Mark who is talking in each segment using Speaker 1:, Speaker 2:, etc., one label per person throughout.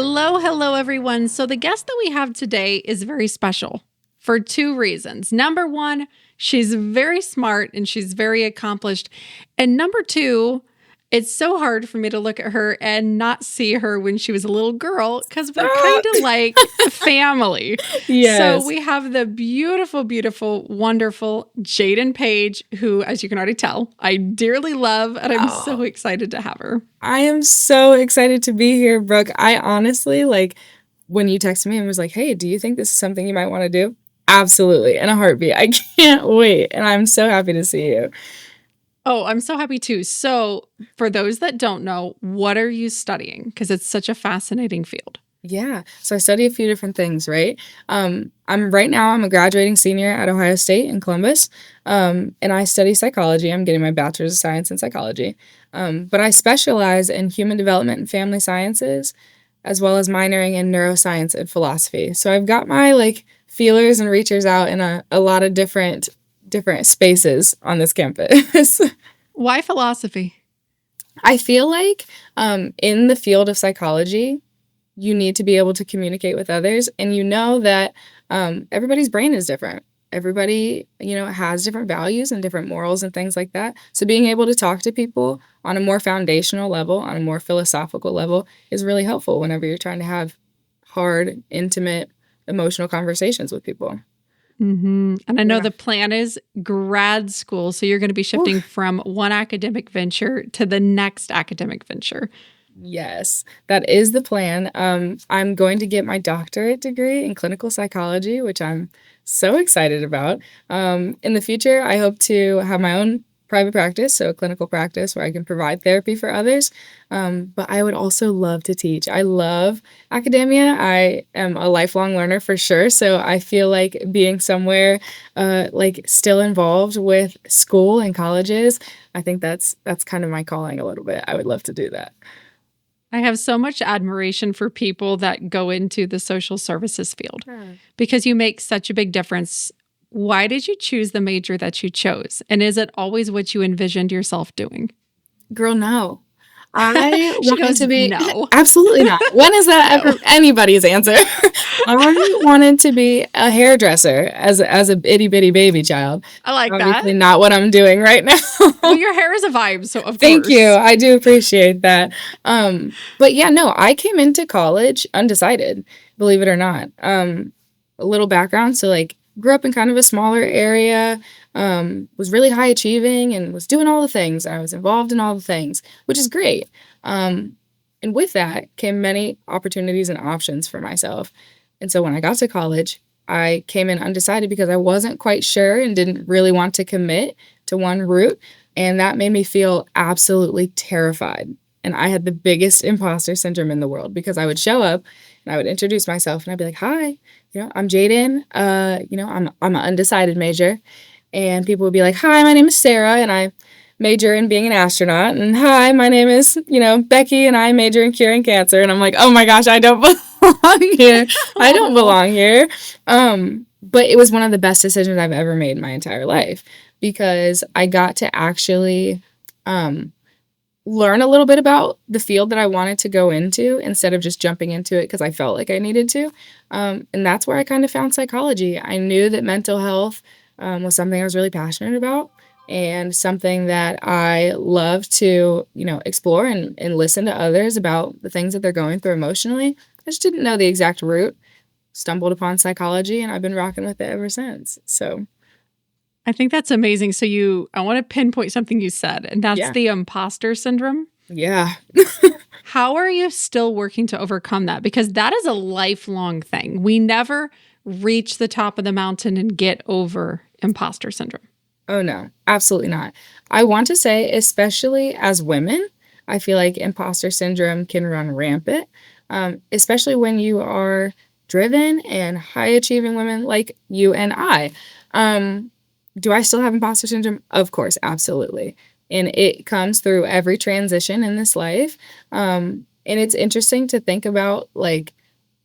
Speaker 1: Hello, hello, everyone. So the guest that we have today is very special for two reasons. Number one, she's very smart and she's very accomplished. And number two, it's so hard for me to look at her and not see her when she was a little girl because we're kind of like family.
Speaker 2: Yes.
Speaker 1: So we have the beautiful, beautiful, wonderful Jadyn Paige, who, as you can already tell, I dearly love, and I'm so excited to have her.
Speaker 2: I am so excited to be here, Brooke. I honestly, when you texted me and was like, hey, do you think this is something you might want to do? Absolutely. In a heartbeat. I can't wait. And I'm so happy to see you.
Speaker 1: Oh, I'm so happy too. So for those that don't know, what are you studying? Because it's such a fascinating field.
Speaker 2: Yeah. So I study a few different things, right? I'm a graduating senior at Ohio State in Columbus. And I study psychology. I'm getting my bachelor's of science in psychology. But I specialize in human development and family sciences, as well as minoring in neuroscience and philosophy. So I've got my feelers and reachers out in a lot of different spaces on this campus.
Speaker 1: Why philosophy?
Speaker 2: I feel like in the field of psychology, you need to be able to communicate with others. And you know that everybody's brain is different. Everybody, has different values and different morals and things like that. So being able to talk to people on a more foundational level, on a more philosophical level, is really helpful whenever you're trying to have hard, intimate, emotional conversations with people.
Speaker 1: Mm-hmm. And I know the plan is grad school. So you're going to be shifting from one academic venture to the next academic venture.
Speaker 2: Yes, that is the plan. I'm going to get my doctorate degree in clinical psychology, which I'm so excited about. In the future, I hope to have my own private practice, so a clinical practice where I can provide therapy for others. But I would also love to teach. I love academia. I am a lifelong learner for sure. So I feel like being somewhere still involved with school and colleges, I think that's kind of my calling a little bit. I would love to do that.
Speaker 1: I have so much admiration for people that go into the social services field because you make such a big difference. Why did you choose the major that you chose? And is it always what you envisioned yourself doing?
Speaker 2: Girl, no. I
Speaker 1: She
Speaker 2: wanted
Speaker 1: goes,
Speaker 2: to be
Speaker 1: no.
Speaker 2: Absolutely not. When is that ever anybody's answer? I wanted to be a hairdresser as a itty bitty baby child.
Speaker 1: I like
Speaker 2: Obviously
Speaker 1: that.
Speaker 2: not what I'm doing right now.
Speaker 1: Well, your hair is a vibe, so of course.
Speaker 2: Thank you. I do appreciate that. But yeah, no, I came into college undecided, believe it or not. A little background. So grew up in kind of a smaller area, was really high achieving and was doing all the things. I was involved in all the things, which is great. And with that came many opportunities and options for myself. And so when I got to college, I came in undecided because I wasn't quite sure and didn't really want to commit to one route. And that made me feel absolutely terrified. And I had the biggest imposter syndrome in the world because I would show up and I would introduce myself and I'd be like, hi, I'm Jadyn. I'm an undecided major. And people would be like, hi, my name is Sarah and I major in being an astronaut. And hi, my name is, Becky and I major in curing cancer. And I'm like, oh my gosh, I don't belong here. I don't belong here. But it was one of the best decisions I've ever made in my entire life because I got to actually learn a little bit about the field that I wanted to go into instead of just jumping into it because I felt like I needed to. And that's where I kind of found psychology. I knew that mental health was something I was really passionate about and something that I love to, explore and listen to others about the things that they're going through emotionally. I just didn't know the exact route. Stumbled upon psychology and I've been rocking with it ever since. So
Speaker 1: I think that's amazing. So I want to pinpoint something you said, and that's the imposter syndrome.
Speaker 2: Yeah.
Speaker 1: How are you still working to overcome that? Because that is a lifelong thing. We never reach the top of the mountain and get over imposter syndrome.
Speaker 2: Oh, no, absolutely not. I want to say, especially as women, I feel like imposter syndrome can run rampant, especially when you are driven and high achieving women like you and I. Do I still have imposter syndrome? Of course, absolutely. And it comes through every transition in this life. And it's interesting to think about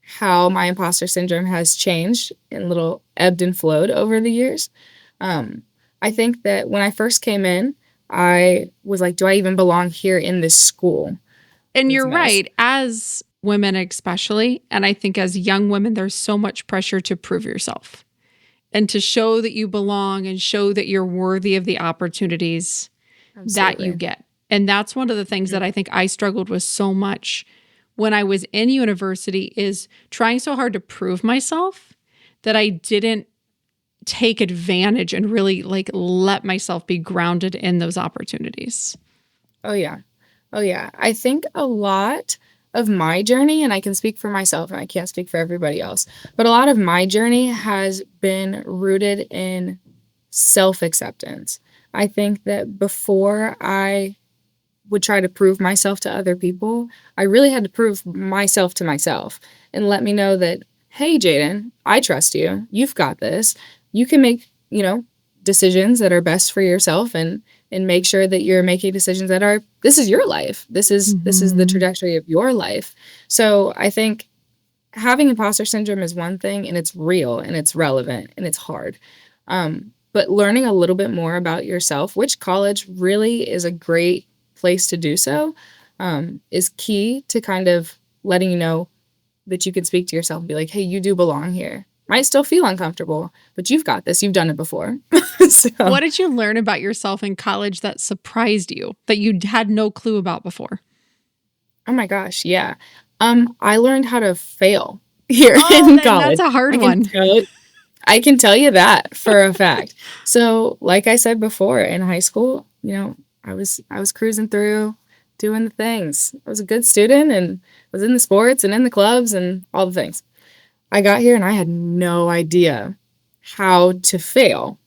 Speaker 2: how my imposter syndrome has changed and little ebbed and flowed over the years. I think that when I first came in, I was like, do I even belong here in this school?
Speaker 1: And you're right. As women especially, and I think as young women, there's so much pressure to prove yourself and to show that you belong and show that you're worthy of the opportunities that you
Speaker 2: Absolutely.
Speaker 1: get. And that's one of the things that I think I struggled with so much when I was in university, is trying so hard to prove myself that I didn't take advantage and really like let myself be grounded in those opportunities.
Speaker 2: Oh, yeah. Oh, yeah. I think a lot of my journey, and I can speak for myself and I can't speak for everybody else, but a lot of my journey has been rooted in self-acceptance. I think that before I would try to prove myself to other people, I really had to prove myself to myself and let me know that, hey, Jadyn, I trust you. You've got this. You can make, decisions that are best for yourself, and make sure that you're making decisions that are, this is your life. This is the trajectory of your life. So I think having imposter syndrome is one thing, and it's real and it's relevant and it's hard. But learning a little bit more about yourself, which college really is a great place to do so, is key to kind of letting you know that you can speak to yourself and be like, hey, you do belong here. Might still feel uncomfortable, but you've got this. You've done it before. So,
Speaker 1: What did you learn about yourself in college that surprised you, that you had no clue about before?
Speaker 2: oh my gosh, yeah. I learned how to fail here
Speaker 1: Oh,
Speaker 2: in
Speaker 1: then that's
Speaker 2: college.
Speaker 1: a hard
Speaker 2: I can
Speaker 1: one.
Speaker 2: tell I can tell you that for a fact. So, like I said before, in high school, I was cruising through, doing the things. I was a good student and was in the sports and in the clubs and all the things. I got here and I had no idea how to fail,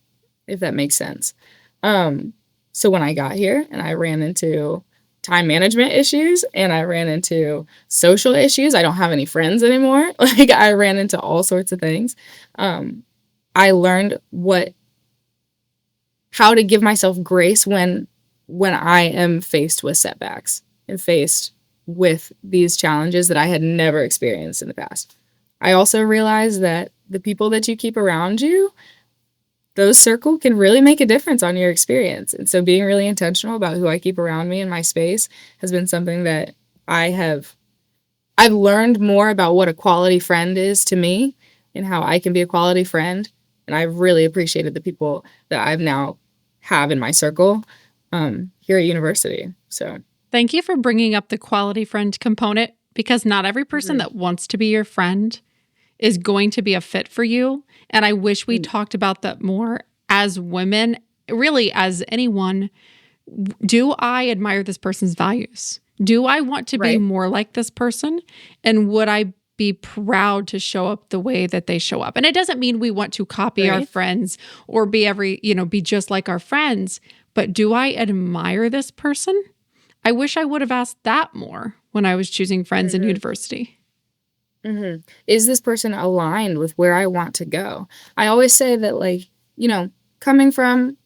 Speaker 2: if that makes sense. So when I got here and I ran into time management issues and I ran into social issues, I don't have any friends anymore. Like, I ran into all sorts of things. I learned how to give myself grace when I am faced with setbacks and faced with these challenges that I had never experienced in the past. I also realized that the people that you keep around you, those circle can really make a difference on your experience. And so being really intentional about who I keep around me in my space has been something that I've learned more about what a quality friend is to me and how I can be a quality friend. And I've really appreciated the people that I've now have in my circle here at university. So
Speaker 1: Thank you for bringing up the quality friend component, because not every person that wants to be your friend is going to be a fit for you. And I wish we talked about that more as women, really as anyone. Do I admire this person's values? Do I want to be
Speaker 2: right.
Speaker 1: more like this person? And would I be proud to show up the way that they show up? And it doesn't mean we want to copy our
Speaker 2: Right.
Speaker 1: friends or be just like our friends, but do I admire this person? I wish I would have asked that more when I was choosing friends in university.
Speaker 2: Is this person aligned with where I want to go? I always say that, like, coming from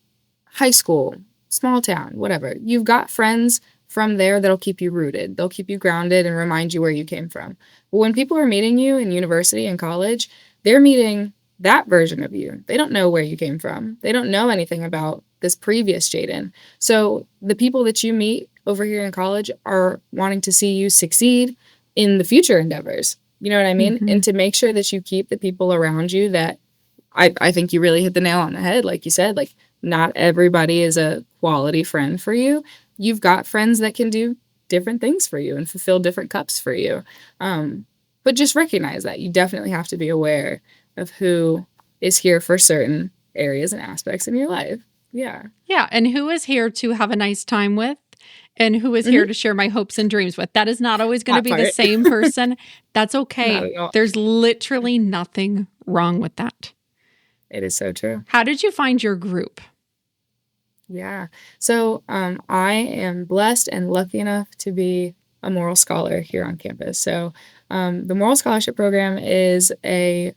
Speaker 2: high school, small town, whatever, you've got friends from there that'll keep you rooted. They'll keep you grounded and remind you where you came from. But when people are meeting you in university and college, they're meeting that version of you. They don't know where you came from. They don't know anything about this previous Jadyn. So the people that you meet over here in college are wanting to see you succeed in the future endeavors. You know what I mean? And to make sure that you keep the people around you that I think you really hit the nail on the head. Like you said, like, not everybody is a quality friend for you. You've got friends that can do different things for you and fulfill different cups for you. But just recognize that you definitely have to be aware of who is here for certain areas and aspects in your life. Yeah.
Speaker 1: Yeah. And who is here to have a nice time with, and who is here to share my hopes and dreams with. That is not always going to
Speaker 2: That
Speaker 1: be the
Speaker 2: part.
Speaker 1: same person. That's
Speaker 2: Not
Speaker 1: okay.
Speaker 2: at all.
Speaker 1: There's literally nothing wrong with that.
Speaker 2: It is so true.
Speaker 1: How did you find your group?
Speaker 2: Yeah. So I am blessed and lucky enough to be a Morrill Scholar here on campus. So the Morrill Scholarship Program is a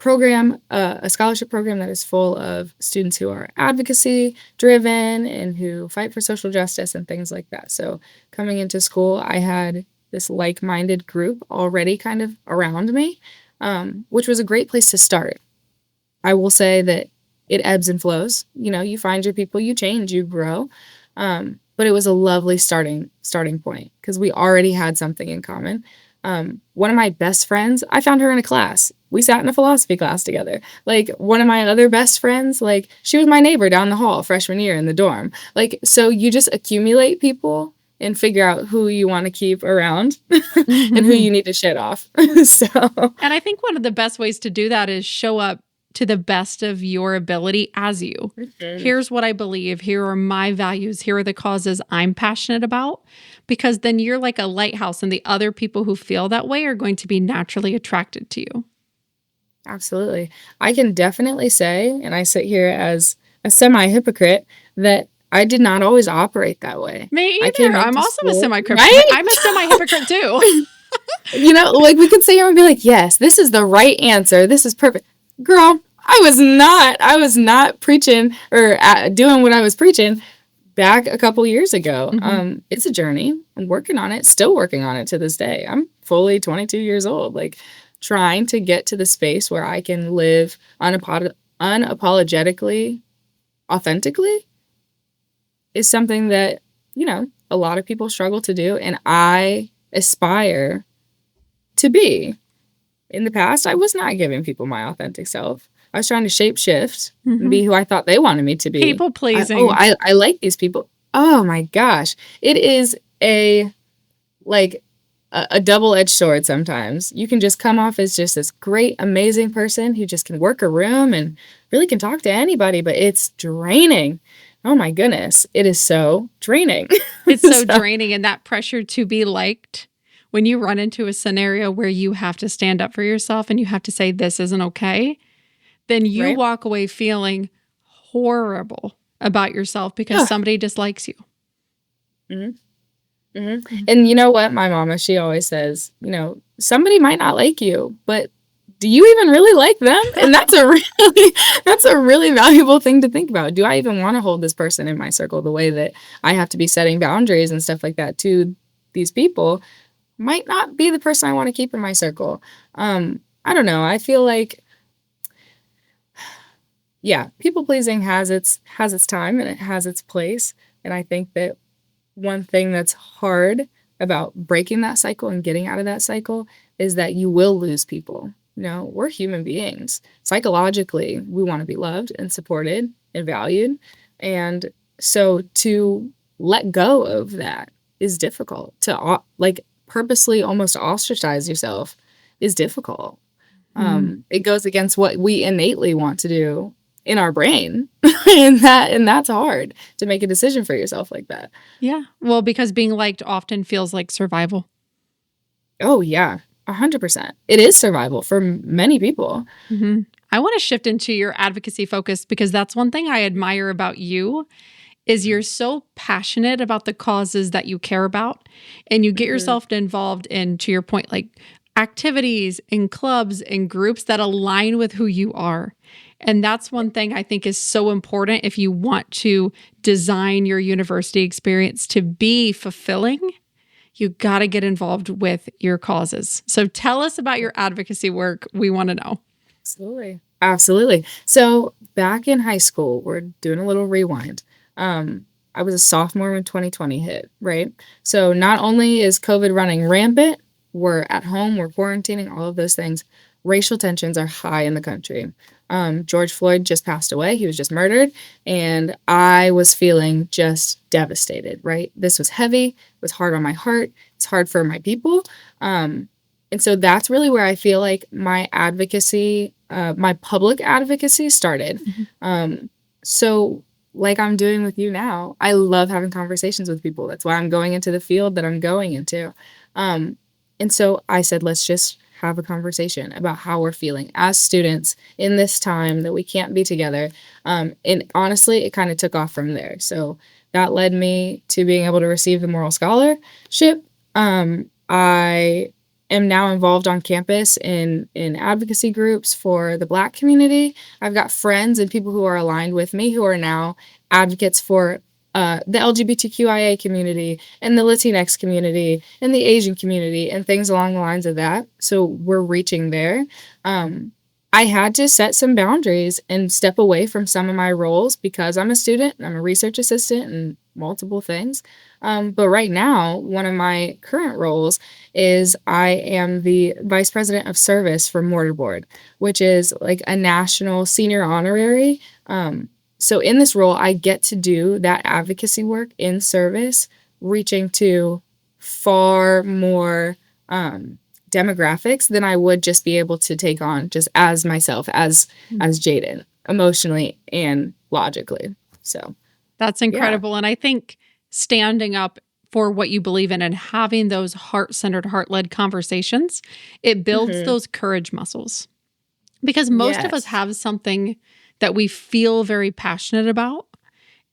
Speaker 2: scholarship program that is full of students who are advocacy driven and who fight for social justice and things like that. So coming into school, I had this like-minded group already kind of around me, which was a great place to start. I will say that it ebbs and flows. You find your people, you change, you grow. But it was a lovely starting point because we already had something in common. One of my best friends, I found her in a class. We sat in a philosophy class together. Like, one of my other best friends, like, she was my neighbor down the hall freshman year in the dorm. Like, so you just accumulate people and figure out who you want to keep around and who you need to shut off. So,
Speaker 1: And I think one of the best ways to do that is show up to the best of your ability as you. Here's what I believe. Here are my values. Here are the causes I'm passionate about. Because then you're like a lighthouse, and the other people who feel that way are going to be naturally attracted to you.
Speaker 2: absolutely. I can definitely say, and I sit here as a semi-hypocrite, that I did not always operate that way.
Speaker 1: Me
Speaker 2: I came
Speaker 1: either. I'm
Speaker 2: into
Speaker 1: also a
Speaker 2: school,
Speaker 1: semi-hypocrite.
Speaker 2: right?
Speaker 1: I'm a semi-hypocrite too.
Speaker 2: You know, like, we could sit here and be like, yes, this is the right answer. This is perfect. Girl, I was not. I was not preaching or doing what I was preaching back a couple years ago. It's a journey. I'm working on it, still working on it to this day. I'm fully 22 years old, like, trying to get to the space where I can live unapologetically, authentically is something that, you know, a lot of people struggle to do. And I aspire to be. In the past, I was not giving people my authentic self. I was trying to shape shift and be who I thought they wanted me to be.
Speaker 1: People pleasing.
Speaker 2: I like these people. Oh my gosh. It is a double-edged sword sometimes. You can just come off as just this great, amazing person who just can work a room and really can talk to anybody, but it's draining. Oh my goodness. It is so draining.
Speaker 1: It's so draining, and that pressure to be liked. When you run into a scenario where you have to stand up for yourself and you have to say, this isn't okay, then you walk away feeling horrible about yourself because somebody dislikes you.
Speaker 2: And you know what? My mama, she always says, you know, somebody might not like you, but do you even really like them? And that's a really valuable thing to think about. Do I even want to hold this person in my circle the way that I have to be setting boundaries and stuff like that to these people? Might not be the person I want to keep in my circle. I don't know. I feel like, yeah, people pleasing has its time and it has its place. And I think that one thing that's hard about breaking that cycle and getting out of that cycle is that you will lose people. You know, we're human beings. Psychologically, we want to be loved and supported and valued. And so to let go of that is difficult. To purposely almost ostracize yourself is difficult. It goes against what we innately want to do in our brain. and that's hard to make a decision for yourself like that.
Speaker 1: Yeah. Well, because being liked often feels like survival.
Speaker 2: Oh yeah, 100%. It is survival for many people.
Speaker 1: I want to shift into your advocacy focus because that's one thing I admire about you is you're so passionate about the causes that you care about, and you get yourself involved in, to your point, like activities and clubs and groups that align with who you are. And that's one thing I think is so important if you want to design your university experience to be fulfilling. You got to get involved with your causes. So tell us about your advocacy work. We want to know.
Speaker 2: Absolutely. So back in high school, we're doing a little rewind. I was a sophomore when 2020 hit, right? So not only is COVID running rampant, we're at home, we're quarantining, all of those things. Racial tensions are high in the country. George Floyd just passed away. He was just murdered. And I was feeling just devastated, right? This was heavy. It was hard on my heart. It's hard for my people. And so that's really where I feel like my advocacy, my public advocacy started. So like I'm doing with you now, I love having conversations with people. That's why I'm going into the field that I'm going into. And so I said, let's just have a conversation about how we're feeling as students in this time that we can't be together. And honestly, it kind of took off from there. So that led me to being able to receive the Morrill Scholarship. I am now involved on campus in advocacy groups for the Black community. I've got friends and people who are aligned with me who are now advocates for the LGBTQIA community and the Latinx community and the Asian community and things along the lines of that. So we're reaching there. I had to set some boundaries and step away from some of my roles because I'm a student, I'm a research assistant and multiple things. But right now, one of my current roles is I am the vice president of service for Mortar Board, which is like a national senior honorary. So in this role, I get to do that advocacy work in service, reaching to far more demographics than I would just be able to take on just as myself, as Jadyn, emotionally and logically. So
Speaker 1: That's
Speaker 2: yeah.
Speaker 1: incredible. And I think standing up for what you believe in and having those heart-centered, heart-led conversations, it builds
Speaker 2: Mhm.
Speaker 1: those courage muscles. Because most of us
Speaker 2: Yes.
Speaker 1: have something that we feel very passionate about.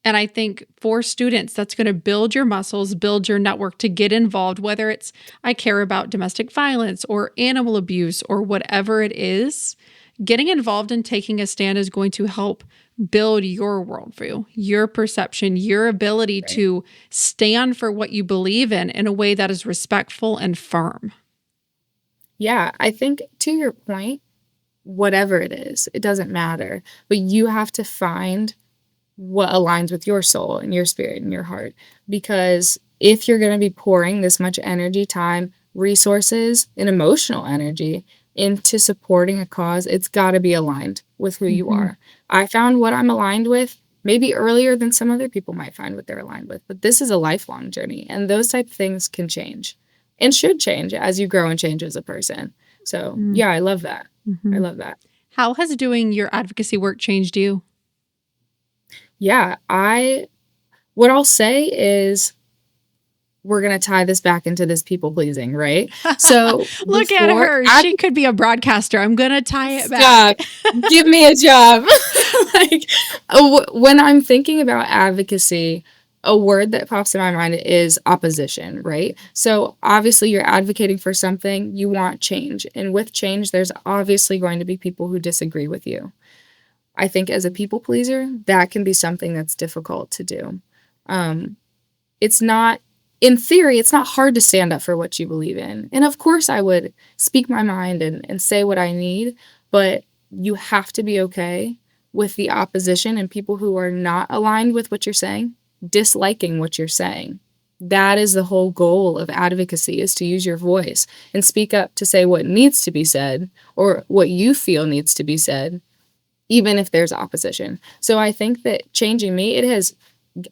Speaker 1: And I think for students, that's going to build your muscles, build your network to get involved, whether it's I care about domestic violence or animal abuse or whatever it is. Getting involved and taking a stand is going to help build your worldview, your perception, your ability
Speaker 2: Right.
Speaker 1: to stand for what you believe in a way that is respectful and firm.
Speaker 2: Yeah, I think to your point, whatever it is, it doesn't matter, but you have to find what aligns with your soul and your spirit and your heart. Because if you're going to be pouring this much energy, time, resources, and emotional energy into supporting a cause, it's got to be aligned with who you
Speaker 1: Mhm.
Speaker 2: are. I found what I'm aligned with maybe earlier than some other people might find what they're aligned with, but this is a lifelong journey, and those type of things can change and should change as you grow and change as a person. So,
Speaker 1: Mm.
Speaker 2: yeah, I love that. I
Speaker 1: Mhm.
Speaker 2: love that.
Speaker 1: How has doing your advocacy work changed you?
Speaker 2: Yeah, what I'll say is we're going to tie this back into this people pleasing, right? So
Speaker 1: Look at
Speaker 2: before,
Speaker 1: her. She could be a broadcaster. I'm going to tie it back.
Speaker 2: stop, give me a job. Like, when I'm thinking about advocacy, a word that pops in my mind is opposition, right? So obviously you're advocating for something, you want change. And with change, there's obviously going to be people who disagree with you. I think as a people pleaser, that can be something that's difficult to do. Um, it's not, in theory, it's not hard to stand up for what you believe in. And of course, I would speak my mind and say what I need, but you have to be okay with the opposition and people who are not aligned with what you're saying, disliking what you're saying. That is the whole goal of advocacy, is to use your voice and speak up to say what needs to be said or what you feel needs to be said, even if there's opposition. So I think that changing me,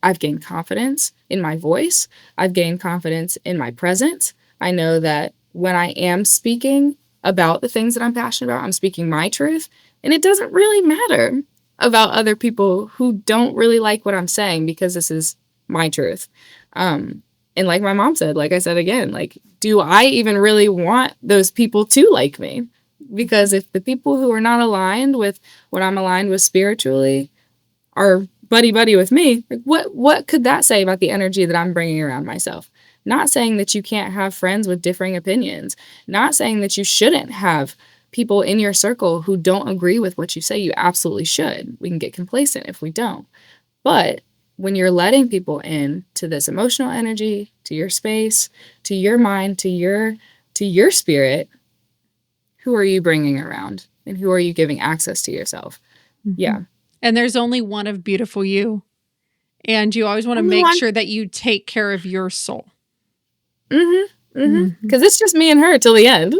Speaker 2: I've gained confidence in my voice. I've gained confidence in my presence. I know that when I am speaking about the things that I'm passionate about, I'm speaking my truth. And it doesn't really matter about other people who don't really like what I'm saying, because this is my truth. And like my mom said, like I said again, like, do I even really want those people to like me? Because if the people who are not aligned with what I'm aligned with spiritually are buddy buddy with me, like what could that say about the energy that I'm bringing around myself? Not saying that you can't have friends with differing opinions, not saying that you shouldn't have people in your circle who don't agree with what you say. You absolutely should. We can get complacent if we don't. But when you're letting people in to this emotional energy, to your space, to your mind, to your spirit, who are you bringing around and who are you giving access to yourself? Yeah.
Speaker 1: And there's only one of beautiful you. And you always want to
Speaker 2: Only
Speaker 1: make
Speaker 2: one.
Speaker 1: sure that you take care of your soul.
Speaker 2: Because it's just me and her till the end.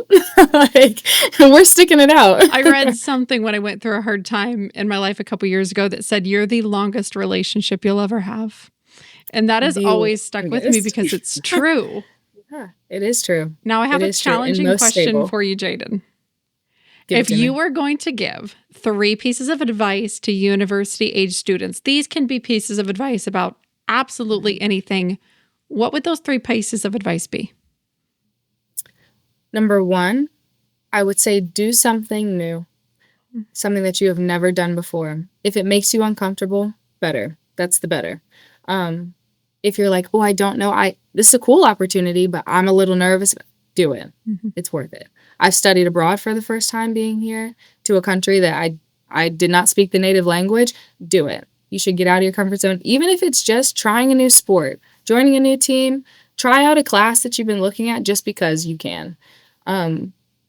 Speaker 2: Like, we're sticking it out.
Speaker 1: I read something when I went through a hard time in my life a couple years ago that said, "You're the longest relationship you'll ever have." And that has
Speaker 2: The
Speaker 1: always stuck with me
Speaker 2: longest.
Speaker 1: because it's true.
Speaker 2: Yeah, it is true.
Speaker 1: Now I have
Speaker 2: It
Speaker 1: a
Speaker 2: is true. And
Speaker 1: challenging
Speaker 2: most
Speaker 1: question
Speaker 2: stable.
Speaker 1: for you, Jadyn.
Speaker 2: Give it
Speaker 1: If
Speaker 2: to
Speaker 1: you
Speaker 2: me.
Speaker 1: were going to give 3 pieces of advice to university age students, these can be pieces of advice about absolutely anything. What would those 3 pieces of advice be?
Speaker 2: Number one, I would say do something new, something that you have never done before. If it makes you uncomfortable, better. That's the better. If you're like, oh, I don't know, this is a cool opportunity, but I'm a little nervous, do it. It's worth it. I've studied abroad for the first time being here to a country that I did not speak the native language. Do it. You should get out of your comfort zone, even if it's just trying a new sport, joining a new team, try out a class that you've been looking at just because you can.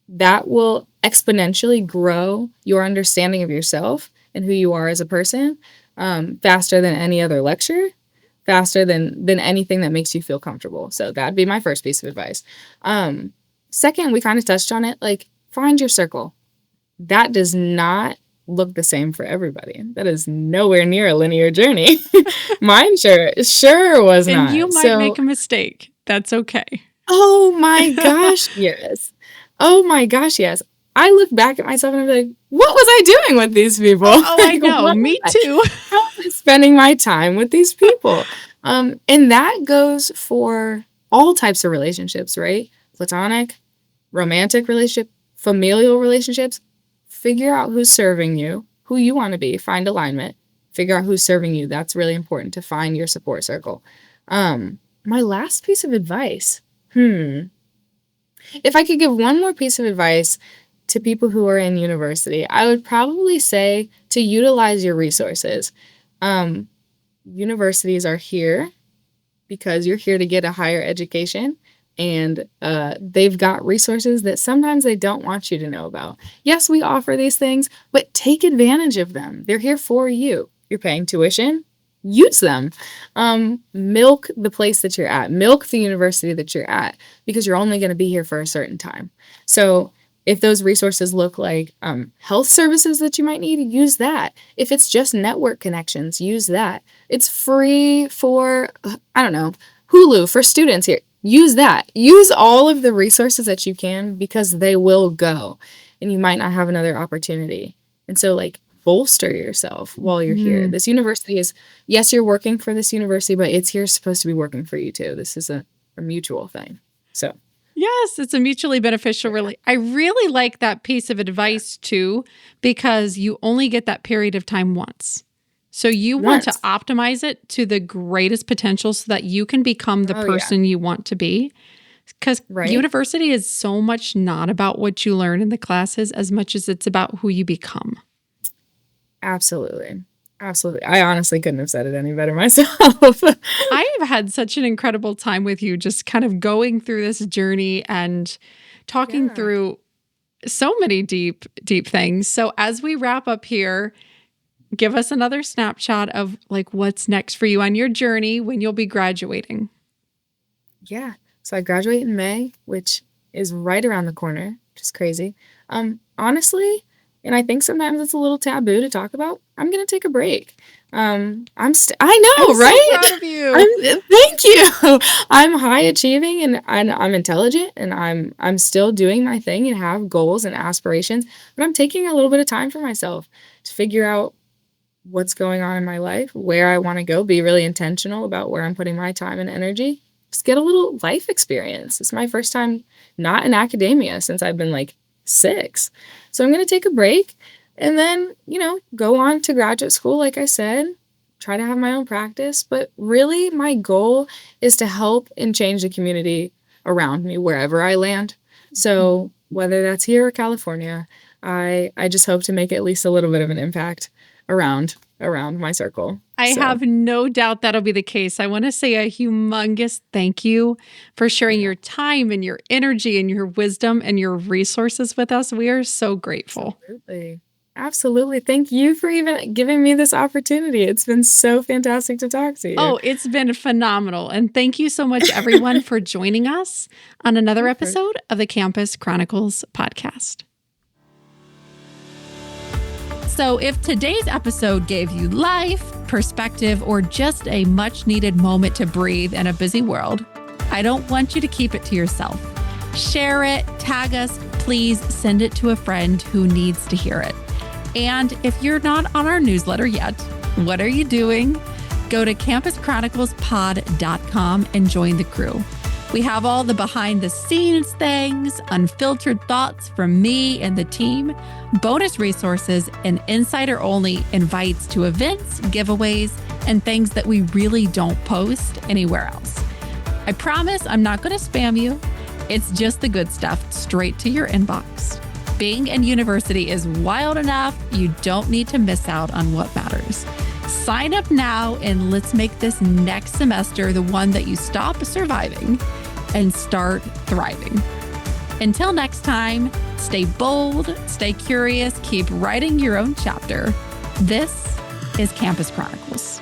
Speaker 2: That will exponentially grow your understanding of yourself and who you are as a person faster than any other lecture, faster than anything that makes you feel comfortable. So that'd be my first piece of advice. Second, we kind of touched on it, like find your circle. That does not look the same for everybody. That is nowhere near a linear journey. Mine sure was not.
Speaker 1: And you might make a mistake. That's okay.
Speaker 2: Oh my gosh, yes. Oh my gosh, yes. I look back at myself and I'm like, what was I doing with these people?
Speaker 1: Oh, I know. Me too.
Speaker 2: How am I spending my time with these people? And that goes for all types of relationships, right? Platonic, romantic relationship, familial relationships. Figure out who's serving you, who you want to be, find alignment, figure out who's serving you. That's really important to find your support circle. My last piece of advice. If I could give one more piece of advice to people who are in university, I would probably say to utilize your resources. Universities are here because you're here to get a higher education. And they've got resources that sometimes they don't want you to know about. Yes, we offer these things, but take advantage of them. They're here for you. You're paying tuition. Use them. Milk the place that you're at. Milk the university that you're at, because you're only going to be here for a certain time. So if those resources look like health services that you might need, use that. If it's just network connections, use that. It's free for, Hulu for students here. Use that. Use all of the resources that you can, because they will go and you might not have another opportunity. And so bolster yourself while you're here. This university is, yes, you're working for this university, but it's here supposed to be working for you too. This is a mutual thing. So
Speaker 1: yes, it's a mutually beneficial. I really like that piece of advice too, because you only get that period of time once. So you want to optimize it to the greatest potential so that you can become the person you want to be. Because university is so much not about what you learn in the classes as much as it's about who you become.
Speaker 2: Absolutely. Absolutely. I honestly couldn't have said it any better myself.
Speaker 1: I have had such an incredible time with you, just kind of going through this journey and talking through so many deep, deep things. So as we wrap up here, give us another snapshot of what's next for you on your journey when you'll be graduating.
Speaker 2: Yeah. So I graduate in May, which is right around the corner, which is crazy. Honestly, and I think sometimes it's a little taboo to talk about, I'm going to take a break. I know,
Speaker 1: I'm
Speaker 2: right?
Speaker 1: So proud of you.
Speaker 2: Thank you. I'm high achieving and I'm intelligent and I'm still doing my thing and have goals and aspirations, but I'm taking a little bit of time for myself to figure out what's going on in my life, where I want to go, be really intentional about where I'm putting my time and energy, just get a little life experience. It's my first time not in academia since I've been 6. So I'm going to take a break and then, go on to graduate school, like I said, try to have my own practice. But really my goal is to help and change the community around me wherever I land. So whether that's here or California, I just hope to make at least a little bit of an impact around my circle.
Speaker 1: I have no doubt that'll be the case. I want to say a humongous thank you for sharing your time and your energy and your wisdom and your resources with us. We are so grateful.
Speaker 2: Absolutely. Thank you for even giving me this opportunity. It's been so fantastic to talk to you.
Speaker 1: Oh, it's been phenomenal. And thank you so much, everyone, for joining us on another episode of the Campus Chronicles podcast. So if today's episode gave you life, perspective, or just a much needed moment to breathe in a busy world, I don't want you to keep it to yourself. Share it, tag us, please send it to a friend who needs to hear it. And if you're not on our newsletter yet, what are you doing? Go to CampusChroniclespod.com and join the crew. We have all the behind the scenes things, unfiltered thoughts from me and the team, bonus resources, and insider only invites to events, giveaways, and things that we really don't post anywhere else. I promise I'm not going to spam you. It's just the good stuff straight to your inbox. Being in university is wild enough. You don't need to miss out on what matters. Sign up now and let's make this next semester the one that you stop surviving and start thriving. Until next time, Stay bold, stay curious, keep writing your own chapter. This is Campus Chronicles.